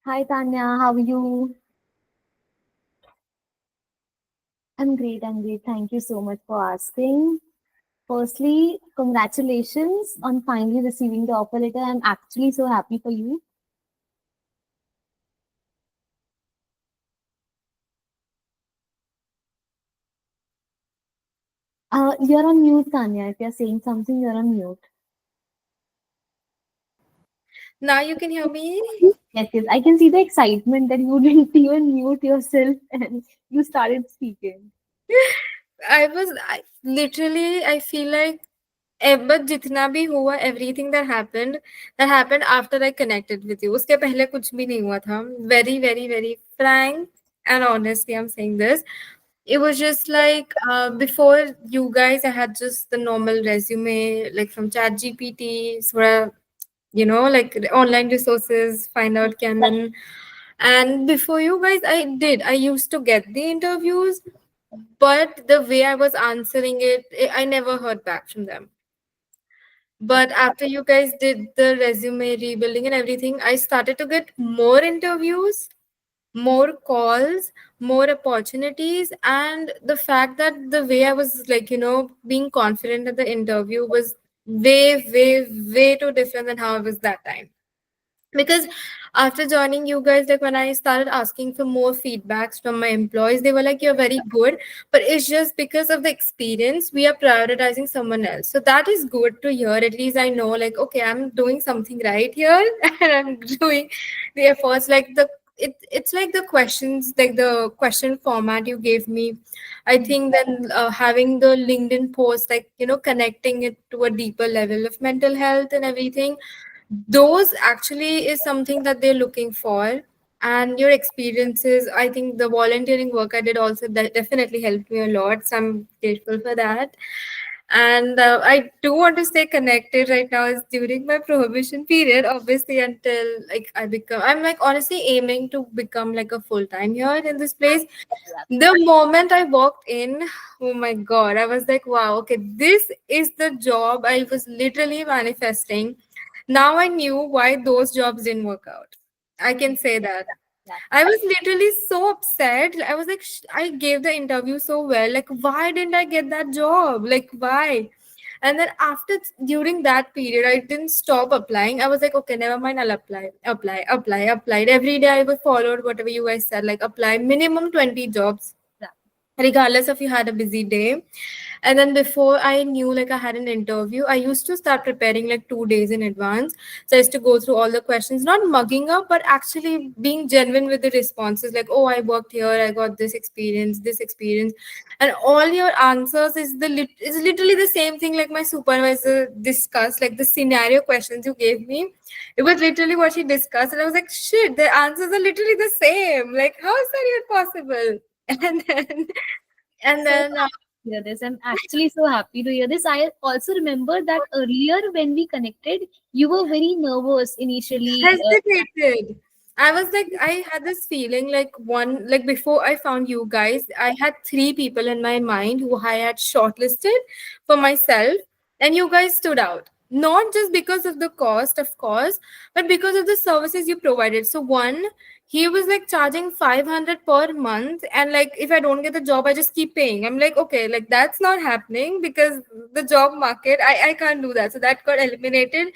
Hi Tanya, how are you? I'm great, I'm great. Thank you so much for asking. Firstly, congratulations on finally receiving the offer letter. I'm actually so happy for you. You're on mute, Tanya. If you're saying something, you're on mute. Now you can hear me? Yes, yes. I can see the excitement that you didn't even mute yourself and you started speaking. I feel like but जितना भी हुआ everything that happened after I connected with you. उसके पहले कुछ भी नहीं हुआ था. Very, very, very frank and honestly, I'm saying this. It was just like before you guys, I had just the normal resume, like from ChatGPT, sort of, like online resources, find out Canon. And before you guys, I used to get the interviews, but the way I was answering it, I never heard back from them. But after you guys did the resume rebuilding and everything, I started to get more interviews, more calls, more opportunities. And the fact that the way I was like, being confident at the interview was way, way, way too different than how I was that time. Because after joining you guys, like when I started asking for more feedbacks from my employees, they were like, you're very good, but it's just because of the experience we are prioritizing someone else. So that is good to hear. At least I know, like, okay, I'm doing something right here and I'm doing the efforts. Like it's like the questions, like the question format you gave me. I think then having the LinkedIn post, like, connecting it to a deeper level of mental health and everything, those actually is something that they're looking for. And your experiences, I think the volunteering work I did also that definitely helped me a lot, so I'm grateful for that. And I do want to stay connected right now is during my prohibition period, obviously, until like I'm like honestly aiming to become like a full-time here in this place. The moment I walked in, oh my god, I was like, wow, okay, this is the job I was literally manifesting. Now I knew why those jobs didn't work out. I can say that. I was literally so upset. I was like, I gave the interview so well. Like, why didn't I get that job? Like, why? And then during that period, I didn't stop applying. I was like, okay, never mind, I'll applied. Every day I followed whatever you guys said, like apply minimum 20 jobs regardless if you had a busy day. And then before I knew like I had an interview, I used to start preparing like 2 days in advance. So I used to go through all the questions, not mugging up, but actually being genuine with the responses, like, oh, I worked here, I got this experience. And all your answers is literally the same thing like my supervisor discussed, like the scenario questions you gave me. It was literally what she discussed. And I was like, shit, the answers are literally the same. Like, how is that even possible? And then and So then happy to hear this. I'm actually so happy to hear this. I also remember that earlier when we connected, you were very nervous initially. hesitated. I was like, I had this feeling like like before I found you guys, I had three people in my mind who I had shortlisted for myself, and you guys stood out. Not just because of the cost, of course, but because of the services you provided. So, one, he was like charging 500 per month, and like if I don't get the job, I just keep paying. I'm like, okay, like that's not happening because the job market, I can't do that. So, that got eliminated.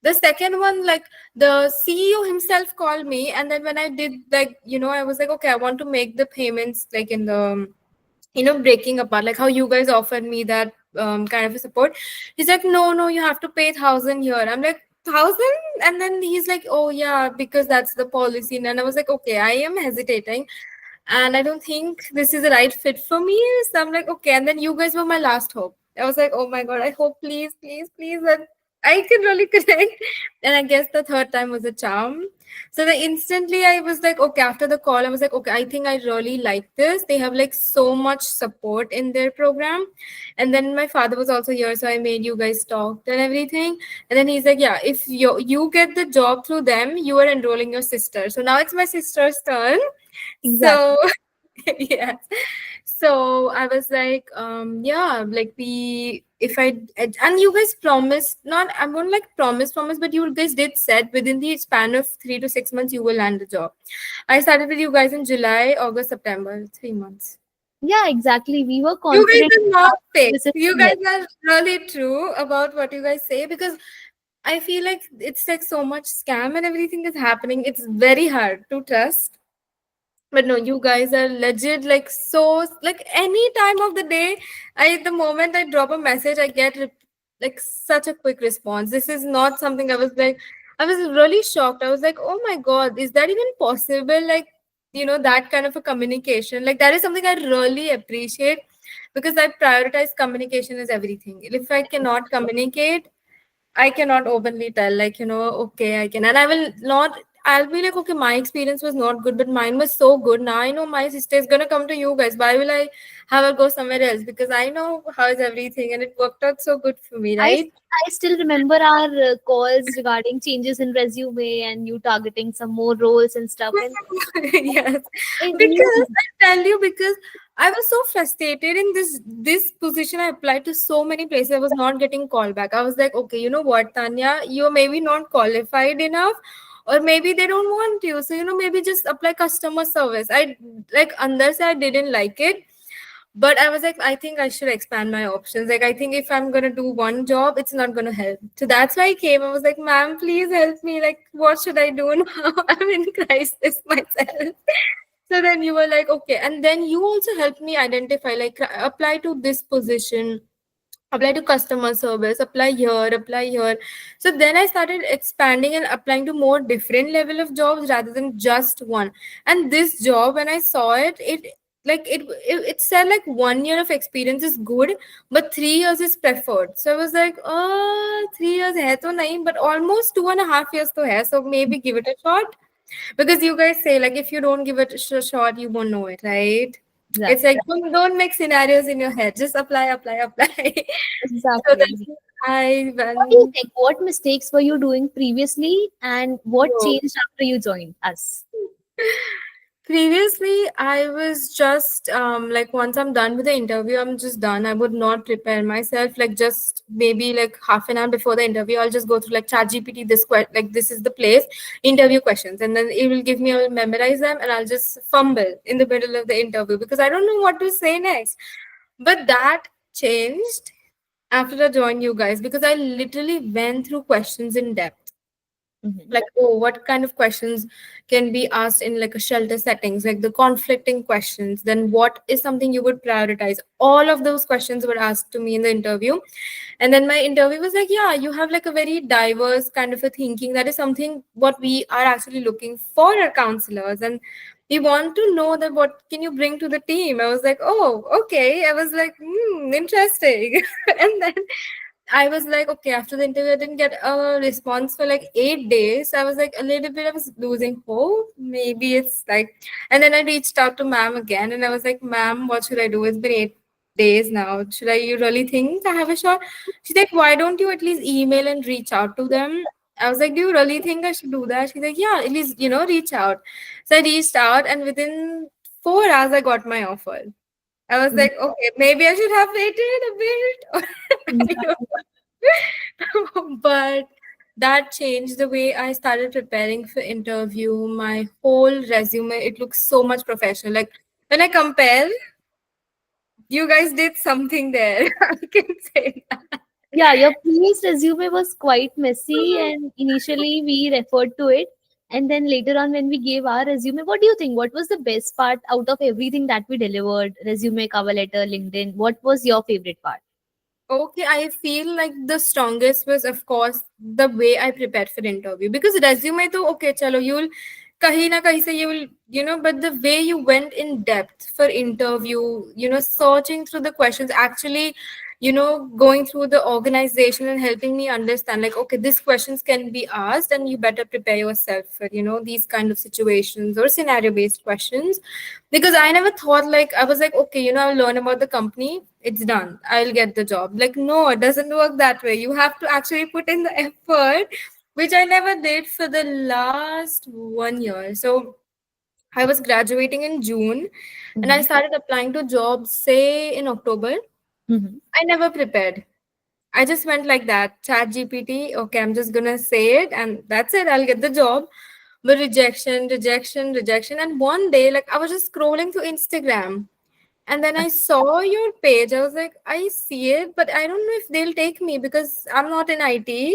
The second one, like the CEO himself called me, and then when I did, like, I was like, okay, I want to make the payments like in the breaking apart, like how you guys offered me that kind of a support. He's like, no, no, you have to pay 1,000 here. I'm like, 1,000? And then he's like, oh yeah, because that's the policy. And I was like, okay, I am hesitating and I don't think this is the right fit for me. So I'm like, okay. And then you guys were my last hope. I was like, oh my god, I hope, please, please, please, that I can really connect. And I guess the third time was a charm. So the instantly I was like, okay, after the call, I was like, okay, I think I really like this. They have like so much support in their program. And then my father was also here, so I made you guys talk and everything. And then he's like, yeah, if you get the job through them, you are enrolling your sister. So now it's my sister's turn. Exactly. So yes. So I was like, yeah, like if I, and you guys promised, not, I won't like promise, but you guys did said within the span of 3 to 6 months, you will land a job. I started with you guys in July, August, September, 3 months. Yeah, exactly. We were You guys confident are not enough fake. this is You yes. guys are really true about what you guys say, because I feel like it's like so much scam and everything is happening. It's very hard to trust. But no, you guys are legit, like so, like any time of the day, the moment I drop a message, I get like such a quick response. This is not something I was like, I was really shocked. I was like, oh my God, is that even possible? Like, that kind of a communication. Like, that is something I really appreciate, because I prioritize communication as everything. If I cannot communicate, I cannot openly tell, like, okay, I can. And I will not, I'll be like, okay, my experience was not good, but mine was so good. Now I know my sister is going to come to you guys. Why will I have her go somewhere else? Because I know how is everything, and it worked out so good for me, I right? I still remember our calls regarding changes in resume and you targeting some more roles and stuff. And Yes, I because knew. I tell you, because I was so frustrated in this position. I applied to so many places. I was not getting call back. I was like, okay, you know what, Tanya, you're maybe not qualified enough, or maybe they don't want you. So maybe just apply customer service. I like under I didn't like it, but I was like, I think I should expand my options. Like, I think if I'm gonna do one job, it's not gonna help. So that's why I came. I was like, ma'am, please help me. Like, what should I do now? I'm in crisis myself. So then you were like, okay. And then you also helped me identify, like, apply to this position, apply to customer service, apply here. So then I started expanding and applying to more different level of jobs rather than just one. And this job, when I saw it, it said like 1 year of experience is good, but 3 years is preferred. So I was like, 3 years hai to nahi, but almost 2.5 years to hai, so maybe give it a shot. Because you guys say, like, if you don't give it a shot, you won't know it, right? It's Exactly. like, don't make scenarios in your head. Just apply. So Exactly. then I What do you went. think? What mistakes were you doing previously and what Whoa. changed after you joined us? Previously, I was just like, once I'm done with the interview, I'm just done. I would not prepare myself. Like, just maybe like half an hour before the interview, I'll just go through like ChatGPT. Like, this is the place, interview questions, and then it will give me. I'll memorize them, and I'll just fumble in the middle of the interview because I don't know what to say next. But that changed after I joined you guys, because I literally went through questions in depth. Mhm. Like, oh, what kind of questions can be asked in like a shelter settings, like the conflicting questions, then what is something you would prioritize. All of those questions were asked to me in the interview. And then my interview was like, yeah, you have like a very diverse kind of a thinking. That is something what we are actually looking for our counselors, and we want to know that what can you bring to the team. I was like, oh, okay. I was like, interesting. And then I was like, okay, after the interview, I didn't get a response for like 8 days. I was like a little bit, I was losing hope. Maybe it's like, and then I reached out to ma'am again, and I was like, ma'am, what should I do? It's been 8 days now. Should I, you really think I have a shot? She's like, why don't you at least email and reach out to them? I was like, do you really think I should do that? She's like, yeah, at least, reach out. So I reached out, and within 4 hours, I got my offer. I was Mhm. like, okay, maybe I should have waited a bit. I don't know. But that changed the way I started preparing for interview. My whole resume, it looks so much professional. Like, when I compare, you guys did something there. I can say that. Yeah, your previous resume was quite messy, and initially we referred to it. And then later on, when we gave our resume, what do you think? What was the best part out of everything that we delivered? Resume, cover letter, LinkedIn. What was your favorite part? Okay, I feel like the strongest was, of course, the way I prepared for the interview. Because resume, to okay, chalo, you'll kahi na kahi se you will, but the way you went in depth for interview, searching through the questions, actually, going through the organization and helping me understand, like, okay, these questions can be asked, and you better prepare yourself for, these kind of situations or scenario based questions. Because I never thought, like, I was like, okay, I'll learn about the company, it's done, I'll get the job. Like, no, it doesn't work that way. You have to actually put in the effort, which I never did for the last 1 year. So I was graduating in June and I Mhm. started applying to jobs, say in October. Mhm. I never prepared. I just went like that. Chat GPT, okay, I'm just gonna say it and that's it, I'll get the job. But rejection, rejection, rejection. And one day, like I was just scrolling through Instagram and then I saw your page. I was like, I see it, but I don't know if they'll take me because I'm not in IT.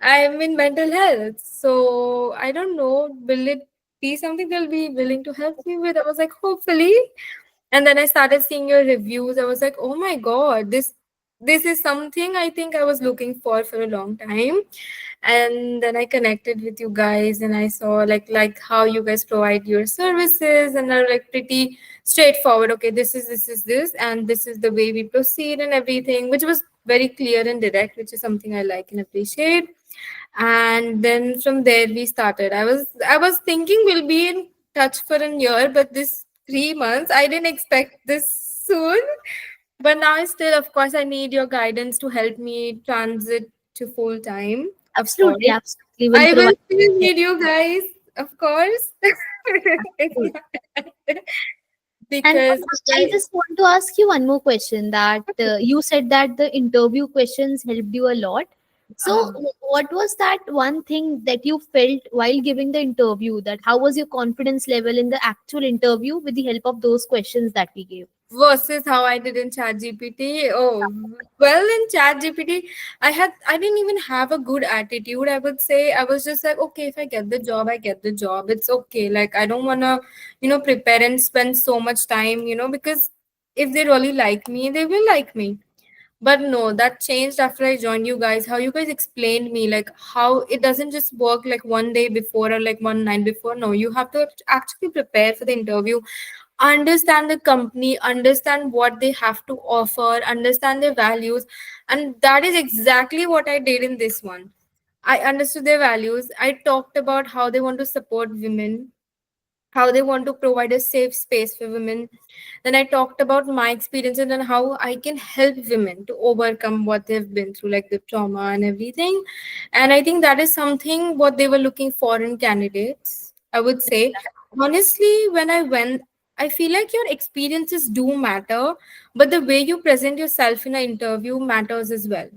I'm in mental health. So I don't know. Will it be something they'll be willing to help me with? I was like, hopefully. And then I started seeing your reviews. I was like, oh my God, this is something I think I was looking for a long time. And then I connected with you guys and I saw like how you guys provide your services and are like pretty straightforward. Okay, this and this is the way we proceed and everything, which was very clear and direct, which is something I like and appreciate. And then from there we started. I was thinking we'll be in touch for a year, but this 3 months I didn't expect this soon. But now I still, of course, I need your guidance to help me transit to full time. Of course, Absolutely, absolutely. Will I will provide. still need you guys, of course. It's not- And because I just want to ask you one more question that you said that the interview questions helped you a lot. So, uh, what was that one thing that you felt while giving the interview? That how was your confidence level in the actual interview with the help of those questions that we gave? versus how I did in ChatGPT. Oh, well, in ChatGPT, I didn't even have a good attitude. I would say I was just like, okay, if I get the job, I get the job. It's okay. Like I don't wanna, prepare and spend so much time, because if they really like me, they will like me. But no, that changed after I joined you guys. How you guys explained me, like how it doesn't just work like one day before or like one night before. No, you have to actually prepare for the interview, understand the company, understand what they have to offer, understand their values. And that is exactly what I did in this one. I understood their values. I talked about how they want to support women, how they want to provide a safe space for women. Then I talked about my experiences and how I can help women to overcome what they've been through, like the trauma and everything. And I think that is something what they were looking for in candidates, I would say. Honestly, when I went, I feel like your experiences do matter, but the way you present yourself in an interview matters as well.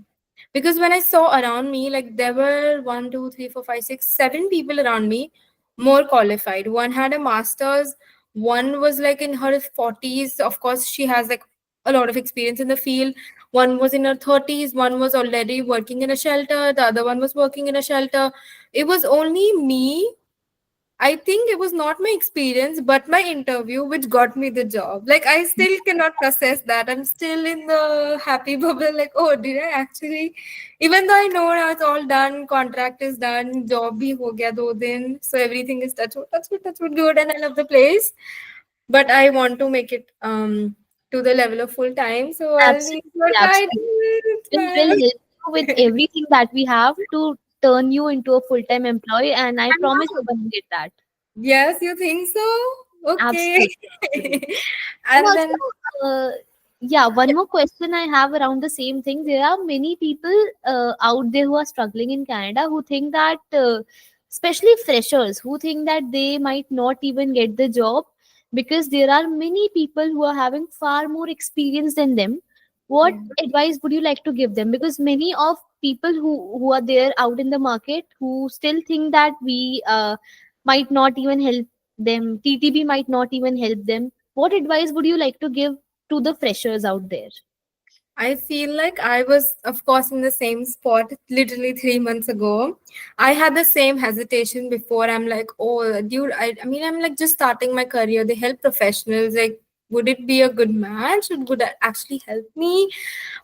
Because when I saw around me, like there were 1, 2, 3, 4, 5, 6, 7 people around me more qualified. One had a master's, one was like in her 40s. Of course, she has like a lot of experience in the field. One was in her 30s, one was already working in a shelter, the other one was working in a shelter. It was only me. I think it was not my experience, but my interview which got me the job. Like I still cannot process that. I'm still in the happy bubble. Like, oh, did I actually? Even though I know now it's all done, contract is done, job bhi ho gaya 2 din, so everything is touch wood, good, and I love the place. But I want to make it to the level of full time. So I'll need your Absolutely, absolutely. guidance, Will ma'am. help you with everything that we have to turn you into a full-time employee, and I I promise know. you're going to get that. Yes, you think so? Okay. Absolutely. Absolutely. And And then also, yeah, one more question I have around the same thing. There are many people out there who are struggling in Canada who think that, especially freshers, who think that they might not even get the job because there are many people who are having far more experience than them. What yeah. advice would you like to give them? Because many of people who are there out in the market who still think that we might not even help them, TTB might not even help them. What advice would you like to give to the freshers out there? I feel like I was, of course, in the same spot literally 3 months ago. I had the same hesitation before. I'm like, oh, dude, I mean, I'm like just starting my career. They help professionals. Like, would it be a good match? Would that actually help me?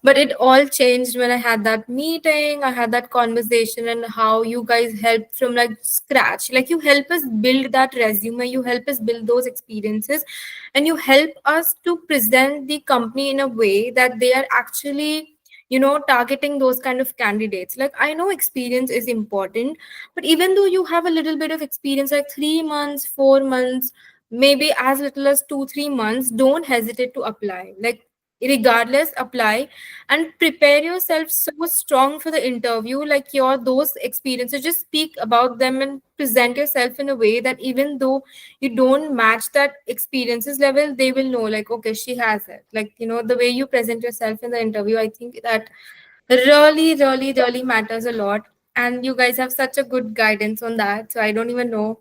But it all changed when I had that meeting. I had that conversation, and how you guys helped from like scratch. Like, you help us build that resume, you help us build those experiences, and you help us to present the company in a way that they are actually targeting those kind of candidates. Like, I know experience is important, but even though you have a little bit of experience, like 3 months, 4 months, maybe as little as 2, 3 months, don't hesitate to apply. Like, regardless, apply and prepare yourself so strong for the interview. Like, your those experiences, just speak about them and present yourself in a way that even though you don't match that experiences level, they will know like, okay, she has it. Like, you know, the way you present yourself in the interview, I think that really, really, really matters a lot. And you guys have such a good guidance on that. So I don't even know.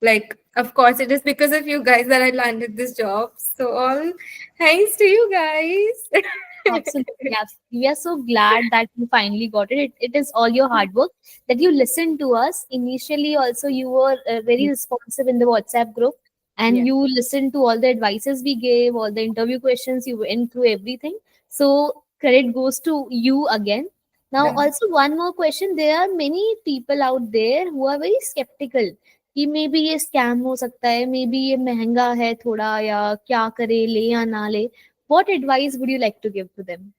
Like, of course, it is because of you guys that I landed this job. So all thanks to you guys. Absolutely, absolutely. We are so glad that you finally got it. It is all your hard work that you listened to us. Initially, also, you were very responsive in the WhatsApp group and Yeah. you listened to all the advices we gave, all the interview questions, you went through everything. So, credit goes to you again. Now, Yeah. also, one more question. There are many people out there who are very skeptical कि may be ये scam हो सकता है, may be ये महंगा है थोड़ा या क्या करे ले या ना ले. What advice would you like to give to them?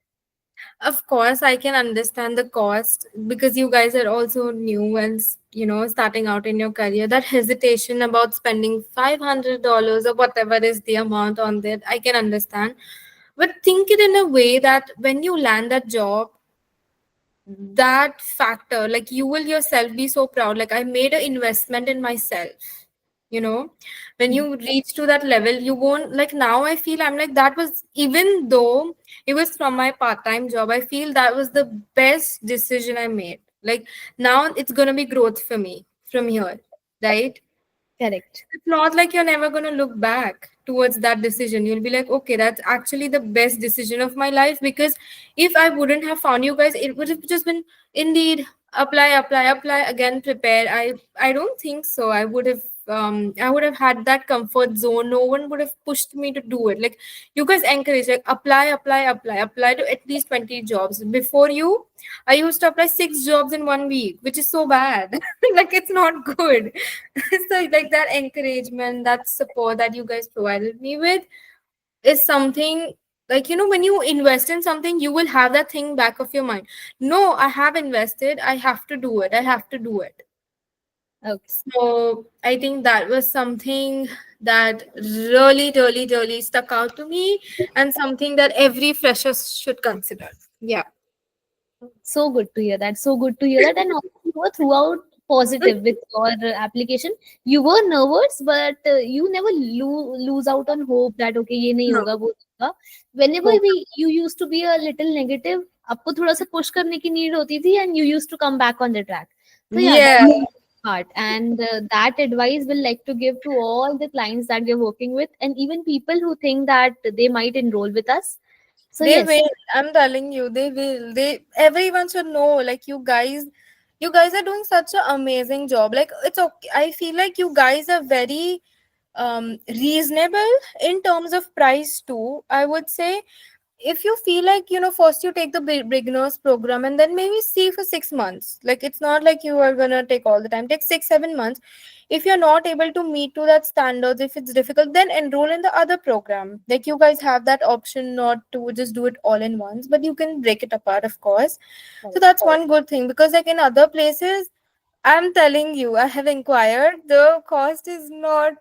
Of course, I can understand the cost because you guys are also new and you know starting out in your career. That hesitation about spending $500 or whatever is the amount on that, I can understand. But think it in a way that when you land that job, that factor, like you will yourself be so proud. Like I made an investment in myself. You know, when you reach to that level, you won't like now. I feel I'm like that was even though it was from my part-time job, I feel that was the best decision I made. Like now it's gonna be growth for me from here, right? Correct. It's not like you're never going to look back towards that decision. You'll be like, okay, that's actually the best decision of my life. Because if I wouldn't have found you guys, it would have just been indeed apply, apply, apply again, prepare. I don't think so. I would have had that comfort zone. No one would have pushed me to do it. Like you guys encourage, like apply, apply, apply, apply to at least 20 jobs. Before you, I used to apply 6 jobs in 1 week, which is so bad. Like it's not good. So like that encouragement, that support that you guys provided me with is something like, you know, when you invest in something, you will have that thing back of your mind. No, I have invested, I have to do it, I have to do it. Okay. So I think that was something that really, really, really stuck out to me and something that every fresher should consider. Yeah. So good to hear that. So good to hear that. And also you were throughout positive with your application. You were nervous, but you never lose out on hope that okay, ये नहीं No. होगा, वो होगा. Whenever Hope. you used to be a little negative, आपको थोड़ा सा push करने की need होती थी, and you used to come back on the track. So yeah, Yeah. that's part, and that advice will like to give to all the clients that we're working with, and even people who think that they might enroll with us. So They yes, will. I'm telling you, they will. They everyone should know. Like you guys are doing such an amazing job. Like it's okay. I feel like you guys are very reasonable in terms of price too. I would say if you feel like, you know, first you take the beginners program and then maybe see for 6 months. Like it's not like you are gonna take all the time. Take 6 7 months. If you're not able to meet to that standards, if it's difficult, then enroll in the other program. Like you guys have that option not to just do it all in once, but you can break it apart, of course. So that's one good thing because like in other places, I'm telling you, I have inquired. The cost is not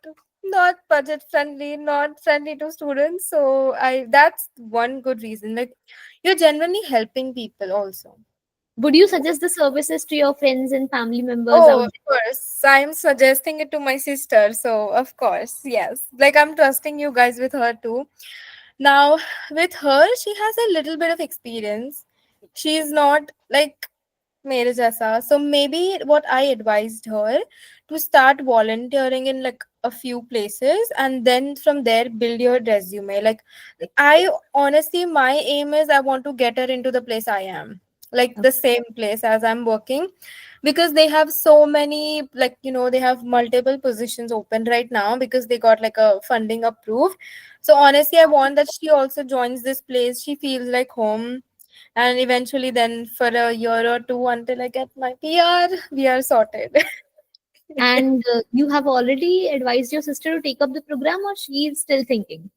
budget friendly, not friendly to students. So I that's one good reason. Like you're genuinely helping people also. would you suggest the services to your friends and family members Oh, out of course. I'm suggesting it to my sister. So of course, yes. Like I'm trusting you guys with her too. Now, with her, she has a little bit of experience. She's not like मेरे जैसा. So maybe what I advised her to start volunteering in like a few places and then from there build your resume. Like I honestly, my aim is I want to get her into the place I am, like there? the same place as I'm working, because they have so many, like, you know, they have multiple positions open right now because they got like a funding approved. So honestly, I want that she also joins this place. She feels like home, and eventually then for a year or two until I get my PR, we are sorted. And you have already advised your sister to take up the program, or she is still thinking?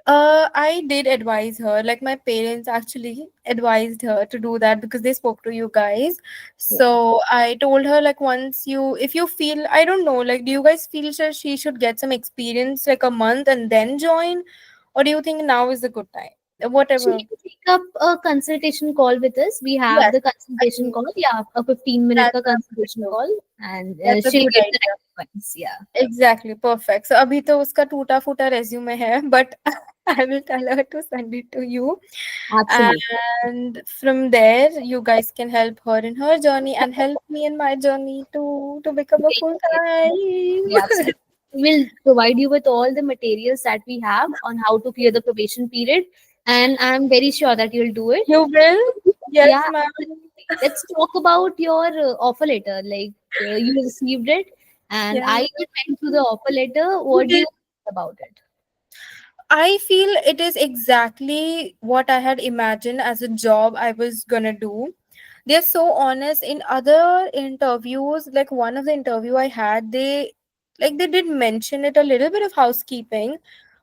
I did advise her, like my parents actually advised her to do that because they spoke to you guys. Yeah. So I told her like once you, if you feel, I don't know, like do you guys feel that she should get some experience like a month and then join, or do you think now is a good time? She Whatever. can take up a consultation call with us. We have Yes, the consultation agree. call. Yeah, a 15-minute That's का consultation absolutely. call, and That's a she'll good give the idea. right advice. Yeah. Exactly, perfect. So अभी तो उसका टूटा फूटा resume है, but I will tell her to send it to you, Absolutely. and from there you guys can help her in her journey and help me in my journey to become a Great, full great. Yeah, time. absolutely. We'll provide you with all the materials that we have on how to clear the probation period, and I'm very sure that you'll do it. You will? Yes, Yeah, ma'am. absolutely. Let's talk about your offer letter. Like you received it, and Yeah. I went through the offer letter. You What do did. you think about it? I feel it is exactly what I had imagined as a job I was gonna do. They're so honest. In other interviews, like one of the interview I had, they did mention it a little bit of housekeeping,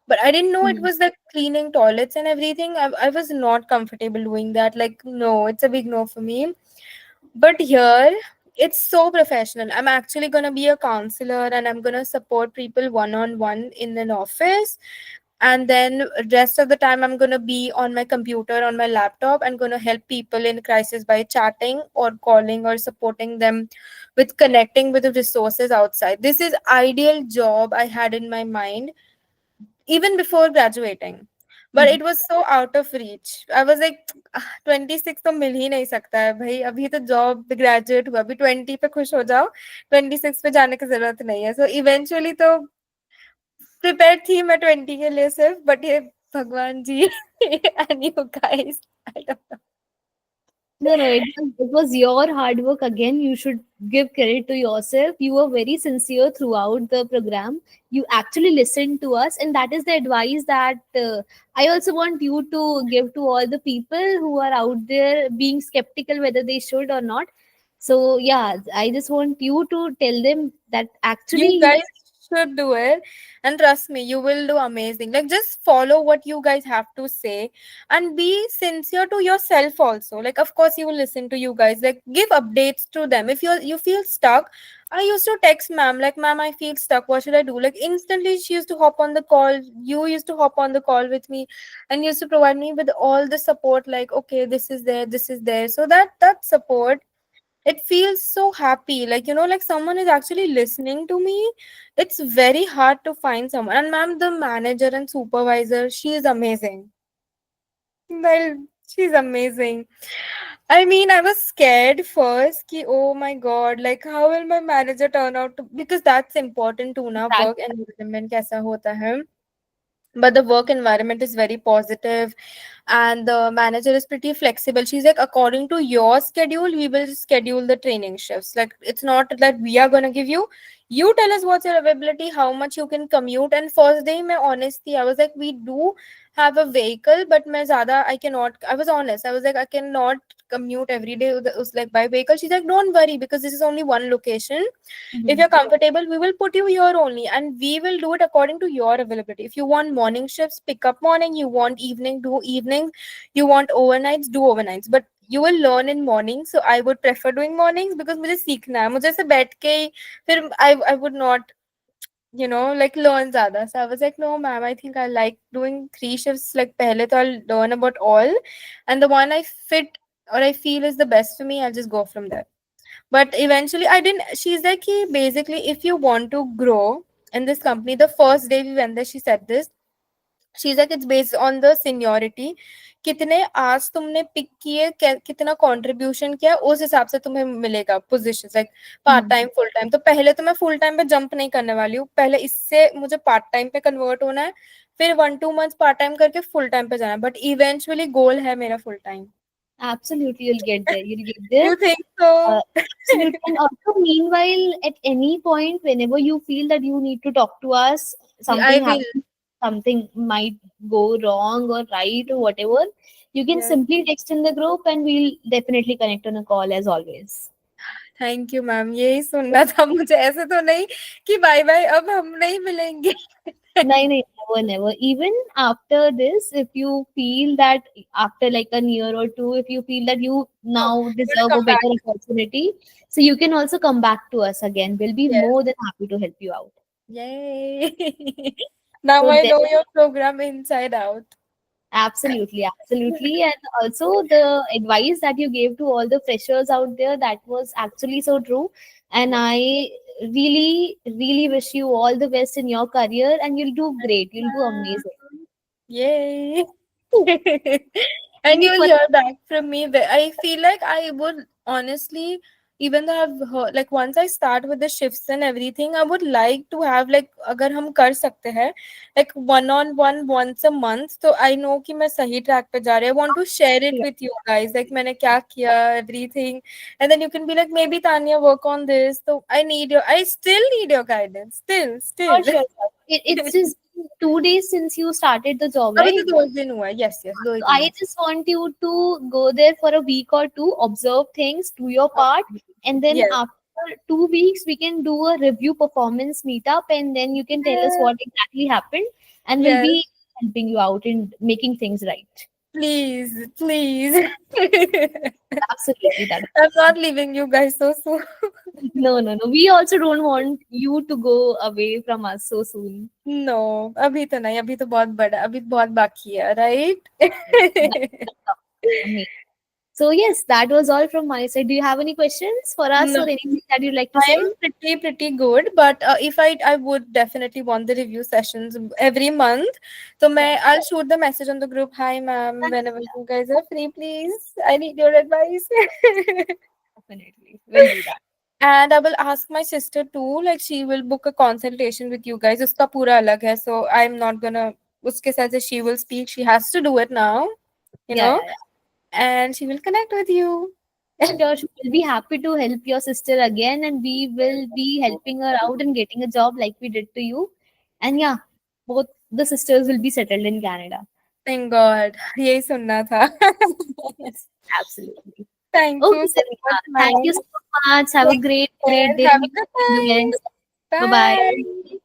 but I didn't know it Hmm. was like cleaning toilets and everything. I was not comfortable doing that. Like, no, it's a big no for me. But here, it's so professional. I'm actually gonna be a counselor and I'm gonna support people one on one in an office, and then rest of the time I'm going to be on my computer, on my laptop, and going to help people in crisis by chatting or calling or supporting them with connecting with the resources outside. This is ideal job I had in my mind even before graduating, but Hmm. it was so out of reach. I was like, 26 तो मिल ही नहीं सकता है भाई, अभी तो job graduate हुआ, अभी 20 पे खुश हो जाओ, 26 पे जाने की जरूरत नहीं है. सो इवेंचुअली तो प्रिपेयर थी मैं 20 के लिए सिर्फ, बट ये भगवान जी and you guys, I don't No, no, it was your hard work again. You should give credit to yourself. You were very sincere throughout the program. You actually listened to us, and that is the advice that I also want you to give to all the people who are out there being skeptical whether they should or not. So, yeah, I just want you to tell them that You actually, guys should do it, and trust me, you will do amazing. Like, just follow what you guys have to say and be sincere to yourself also. Like, of course, you will listen to you guys. Like, give updates to them. If you feel stuck, I used to text ma'am, like, ma'am, I feel stuck. What should I do? Like, instantly, she used to hop on the call. You used to hop on the call with me and used to provide me with all the support. Like, okay, this is there, this is there. So that support, it feels so happy, like, like someone is actually listening to me. It's very hard to find someone, and ma'am, the manager and supervisor, she is amazing. Well, she's amazing. I mean, I was scared first ki, oh my god, like how will my manager turn out to, because that's important too na, that work environment kaisa hota hai. But the work environment is very positive, and the manager is pretty flexible. She's like, according to your schedule, we will schedule the training shifts. Like, it's not that we are going to give you, you tell us what's your availability, how much you can commute. And first day my honesty, I was like, we do have a vehicle, but I cannot, I was honest, I was like, I cannot commute every day. It was like by vehicle. She's like, don't worry, because this is only one location. If Mhm. you're comfortable, we will put you here only, and we will do it according to your availability. If you want morning shifts, pick up morning. You want evening, do evenings. You want overnights, do overnights. But you will learn in morning, so I would prefer doing mornings because मुझे सीखना है. मुझे ऐसे बैठ के ही फिर I would not, like learn ज़्यादा. So I was like, no, ma'am, I think I like doing 3 shifts. Like पहले तो I'll learn about all, and the one I fit or I feel is the best for me, I'll just go from there. But eventually I didn't. She's like, "Ki basically, if you want to grow in this company, the first day we went there, she said this. She's like, it's based on the seniority. कितने आज तुमने pick किए, कितना contribution किया, उस हिसाब से तुम्हें मिलेगा position, like part Mhm. Time full time. तो पहले तो मैं फुल टाइम पे जंप नहीं करने वाली हूँ. पहले इससे मुझे पार्ट टाइम पे कन्वर्ट होना है, फिर 1-2 मंथ्स पार्ट टाइम करके फुल टाइम पे जाना है. बट इवेंचुअली गोल है मेरा full time. Absolutely, you'll get there. You'll get there. You think so? Absolutely. And also, meanwhile, at any point, whenever you feel that you need to talk to us, I something will. happens, something might go wrong or right or whatever, you can Yes. simply text in the group and we'll definitely connect on a call as always. Thank you ma'am, यही सुनना था मुझे. ऐसे तो नहीं कि bye bye अब हम नहीं मिलेंगे. No, no, never, never. Even after this, if you feel that after like a year or two, if you feel that you No, now we'll deserve a come back. better opportunity, so you can also come back to us again. We'll be Yes. more than happy to help you out. Yay. Now So I know your program inside out. Absolutely, absolutely. And also the advice that you gave to all the freshers out there, that was actually so true. And I really, really wish you all the best in your career, and you'll do great. You'll do amazing. Yay. And Maybe you'll for hear back from me. I feel like I would honestly, even though I've heard, like once I start with the shifts and everything, I would like to have like, अगर हम कर सकते हैं, like one on one once a month, तो I know कि मैं सही track पे जा रही हूँ. I want to share it with you guys, like मैंने क्या किया, everything, and then you can be like, maybe Tanya work on this. So I still need your guidance, still. sure, sure, sure. It's just been 2 days since you started the job, अभी तो right? 2 दिन हुआ है. Yes, 2 ही So दिन I हुआ just want you to go there for a week or two, observe things, do your part, है. and then Yes. after 2 weeks, we can do a review performance meetup, and then you can tell us what exactly happened, and we'll Yes, be helping you out in making things right. please. Absolutely, that. I'm not leaving you guys so soon. No, no, no. We also don't want you to go away from us so soon. No, अभी तो नहीं, अभी तो बहुत बड़ा, अभी बहुत बाकी है, right? Amazing. So yes, that was all from my side. Do you have any questions for us No, or anything that you'd like to I say? am pretty good, but if I would definitely want the review sessions every month. So I'll shoot the message on the group. Hi, ma'am. Whenever you guys are free, please. I need your advice. Definitely, we'll do that. And I will ask my sister too. Like she will book a consultation with you guys. उसका पूरा अलग है. So I'm not gonna. उसके साथ से she will speak. She has to do it now. You Yeah, know, yeah, yeah. and she will connect with you. Sure, sure. We'll be happy to help your sister again, and we will be helping her out and getting a job like we did to you. And yeah, both the sisters will be settled in Canada. Thank God. यही सुनना था. Absolutely. Thank you Okay, so then, much, thank you ma'am. so much. Have a Take great, care. great day. Have a good All the time. best. Bye bye. Bye.